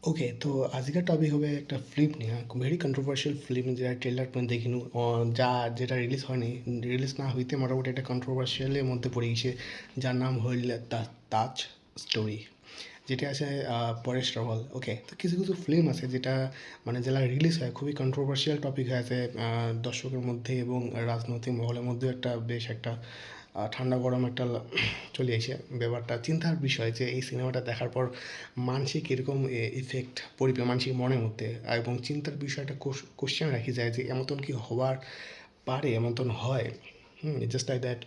ওকে, তো আজকের টপিক হবে একটা ফিল্ম নিয়ে, ভেরি কন্ট্রোভার্সিয়াল ফিল্ম, যেটা ট্রেলার পর্যন্ত দেখিনু, যেটা রিলিজ হয়নি, রিলিজ না হইতে মোটামুটি একটা কন্ট্রোভার্সিয়ালের মধ্যে পড়ে গেছে, যার নাম হইল তাজ স্টোরি, যেটা আছে পরেশ রাওয়াল। ওকে, তো কিছু কিছু ফিল্ম আছে যেটা মানে যারা রিলিজ হয় খুবই কন্ট্রোভার্সিয়াল টপিক হয়ে আছে দর্শকের মধ্যে এবং রাজনৈতিক মহলের মধ্যেও একটা বেশ একটা ঠান্ডা গরম একটা চলে এসে ব্যাপারটা চিন্তার বিষয় যে এই সিনেমাটা দেখার পর মানসিক এরকম ইফেক্ট পড়বে মানসিক মনের মধ্যে, এবং চিন্তার বিষয়টা কোশ্চেন রাখি যায় যে এমন কি হওয়ার পারে, এমন হয়। Just like that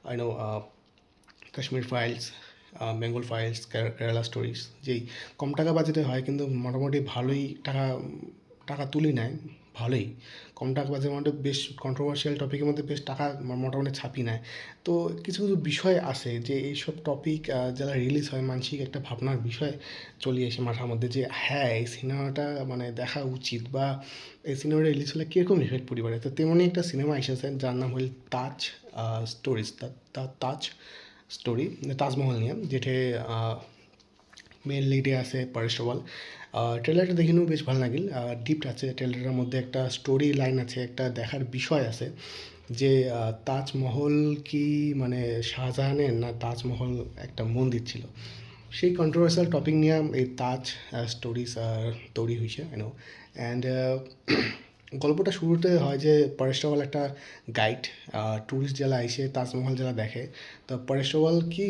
I know Kashmir files, Bengal files, Kerala stories, যেই কম টাকা বাজেটে হয় কিন্তু মোটামুটি ভালোই টাকা টাকা তুলে নেয়, ভালোই কম টাকা বাজেটের মধ্যে বেশ কন্ট্রোভার্সিয়াল টপিকের মধ্যে বেশ টাকা মোটামুটি ছাপি নেয়। তো কিছু কিছু বিষয় আছে যে এইসব টপিক যারা রিলিজ হয় মানসিক একটা ভাবনার বিষয় চলে আসে মাথার মধ্যে যে হ্যাঁ এই সিনেমাটা মানে দেখা উচিত, বা এই সিনেমাটা রিলিজ হলে কীরকম ইফেক্ট পড়তে পারে। তো তেমনই একটা সিনেমা এসেছে যার নাম হল তাজ স্টোরিজ, তাজ স্টোরি, তাজমহল নিয়ে, যেটা মেন লিডে আছে পরেশ রাওয়াল। ট্রেলারটা দেখিনেও বেশ ভালো লাগিল, ডিপ আছে ট্রেলারের মধ্যে, একটা স্টোরি লাইন আছে, একটা দেখার বিষয় আছে যে তাজমহল কি মানে শাহজাহানের, না তাজমহল একটা মন্দির ছিল। সেই কন্ট্রোভার্সিয়াল টপিক নিয়ে এই তাজ স্টোরিজ তৈরি হয়েছে নো। অ্যান্ড গল্পটা শুরুতে হয় যে পরেশ রাওয়াল একটা গাইড, ট্যুরিস্ট যারা আইসে তাজমহল যারা দেখে, তো পরেশ রাওয়াল কি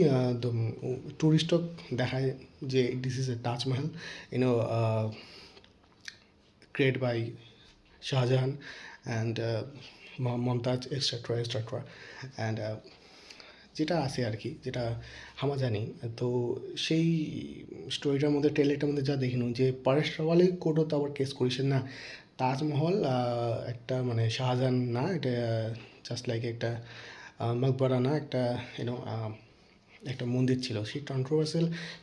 ট্যুরিস্টক দেখায় যে this is a Taj Mahal, you know created by Shahjahan and Mumtaz etcetera etcetera. And যেটা আছে আর কি, যেটা আমরা জানি, তো সেই স্টোরিটার মধ্যে ট্রেলারটার মধ্যে যা দেখিনু যে পরেশ রাওয়ালই কোর্টও তো আবার কেস করেছেন না, তাজমহল একটা মানে শাহজাহান না, এটা জাস্ট লাইক একটা মকবরা না, একটা ইউনো একটা মন্দির ছিল।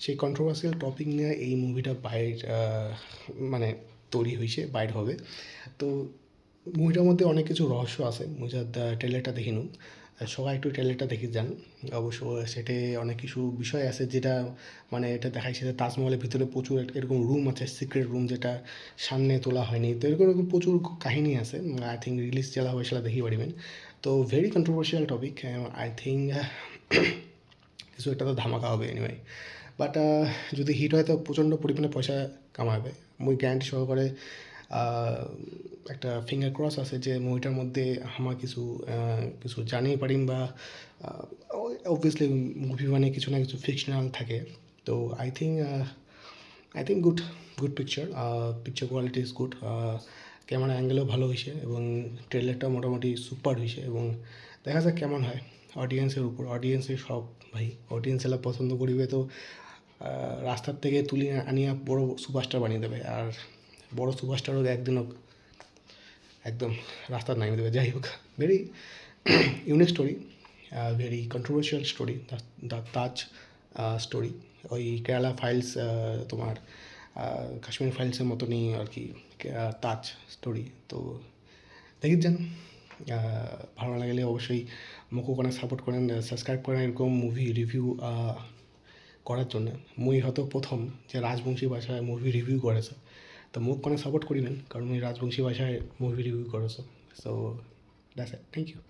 সেই কন্ট্রোভার্সিয়াল টপিক নিয়ে এই মুভিটা বাইর মানে তৈরি হয়েছে, বাইর হবে। তো মুভিটার মধ্যে অনেক কিছু রহস্য আছে, মুভিটার ট্রেলারটা দেখিনু, সবাই একটু ট্রেলারটা দেখে যান। অবশ্য সেটে অনেক কিছু বিষয় আছে যেটা মানে এটা দেখাইছে যে তাজমহলের ভিতরে প্রচুর এরকম রুম আছে, সিক্রেট রুম, যেটা সামনে তোলা হয়নি। তো এরকম এরকম প্রচুর কাহিনী আছে, আই থিঙ্ক রিলিজ জেলা হবে সেটা দেখি পারিবেন। তো very controversial topic, I think কিছু একটা তো ধামাকা হবে এনিওয়ে। বাট যদি হিট হয় তো প্রচণ্ড পরিমাণে পয়সা কামাবে, মুই গ্যারান্টি সহকারে একটা ফিঙ্গার ক্রস আছে যে মুভিটার মধ্যে আমার কিছু কিছু জানিয়ে পারিম, বা অবভিয়াসলি মুভি মানে কিছু না কিছু ফিকশনাল থাকে। তো I think good, good picture, picture quality is good, camera অ্যাঙ্গেলও ভালো হয়েছে এবং ট্রেলারটা মোটামুটি সুপার হয়েছে, এবং দেখা যাক কেমন হয়। অডিয়েন্সের উপর, অডিয়েন্সের সব ভাই, অডিয়েন্স এলা পছন্দ করিবে তো রাস্তার থেকে তুলে আনিয়া বড় সুপারস্টার বানিয়ে দেবে, আর বড় সুপারস্টারও একদিনও একদম রাস্তার নামিয়ে দেবে। যাই হোক, very unique story, very controversial story, the Taj story. ওই কেরালা ফাইলস, তোমার কাশ্মীর ফাইলসের মতনই আর কি তাজ স্টোরি। তো দেখি যান, ভালো লাগলে অবশ্যই মুখও করেন, সাপোর্ট করেন, সাবস্ক্রাইব করেন এরকম মুভি রিভিউ করার জন্য। মুই হয়তো প্রথম যে রাজবংশী ভাষায় মুভি রিভিউ করেছে, তো মুখ কোনো সাপোর্ট করিবেন কারণ মুই রাজবংশী ভাষায় মুভি রিভিউ করেছে। So that's it, thank you.